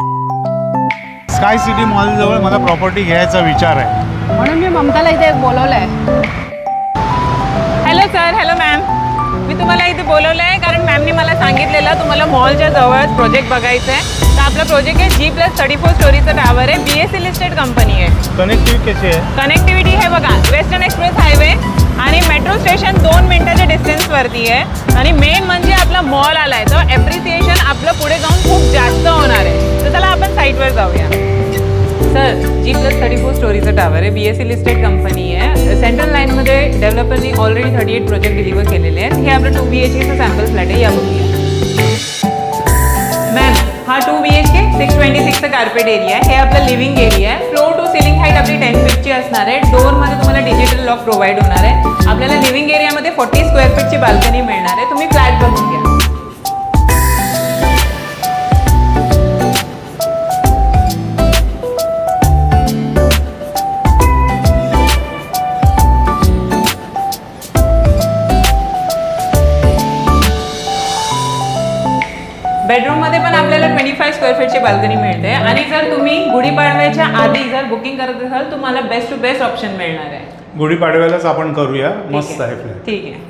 Sky city मॉलजवळ मला property घ्यायचा विचार आहे, म्हणून मी ममताला इथे बोलवलंय. Hello sir, hello ma'am. मी तुम्हाला इथे बोलवलं आहे कारण मॅमनी मला सांगितलेलं तुम्हाला मॉलच्या जवळच प्रोजेक्ट बघायचं आहे. तर आपला प्रोजेक्ट आहे G+34 स्टोरीचं टावर आहे, BSE लिस्टेड कंपनी आहे. कनेक्टिव्हिटी कशी आहे? कनेक्टिव्हिटी हे बघा, वेस्टर्न एक्सप्रेस हायवे आणि मेट्रो स्टेशन 2 मिनिटाच्या डिस्टन्सवरती आहे. आणि मेन म्हणजे आपला मॉल आला आहे, तर ॲप्रिसिएशन आपलं पुढे जाऊन खूप जास्त होणार आहे. तर चला आपण साईटवर जाऊया. सर, G+34 स्टोरीचं टावर आहे, BSE लिस्टेड कंपनी आहे. सेंट्रल लाईनमध्ये डेव्हलपरनी ऑलरेडी 38 प्रोजेक्ट डिलिव्हर केलेले आहेत. हे आपलं 2 BHKचं सॅम्पल फ्लॅट आहे, या बघूया. मॅम, हा 2 BHK 626चा कार्पेट एरिया आहे. हे आपलं लिव्हिंग एरिया आहे. फ्लोर टू सिलिंग हाईट आपली 10 फीटची असणार आहे. डोअरमध्ये तुम्हाला डिजिटल लॉक प्रोव्हाइड होणार आहे. आपल्याला लिव्हिंग एरियामध्ये 40 स्क्वेअर फीटची बाल्कनी मिळणार आहे. तुम्ही फ्लॅट बघून घ्या. बेडरूममध्ये पण आपल्याला 25 स्क्वेअर फीटची बाल्कनी मिळते. आणि जर तुम्ही गुढीपाडव्याच्या आधी जर बुकिंग करत असाल तुम्हाला बेस्ट टू बेस्ट ऑप्शन मिळणार आहे. गुढीपाडव्यालाच आपण करूया, मस्त आहे फ्लॅट. ठीक आहे.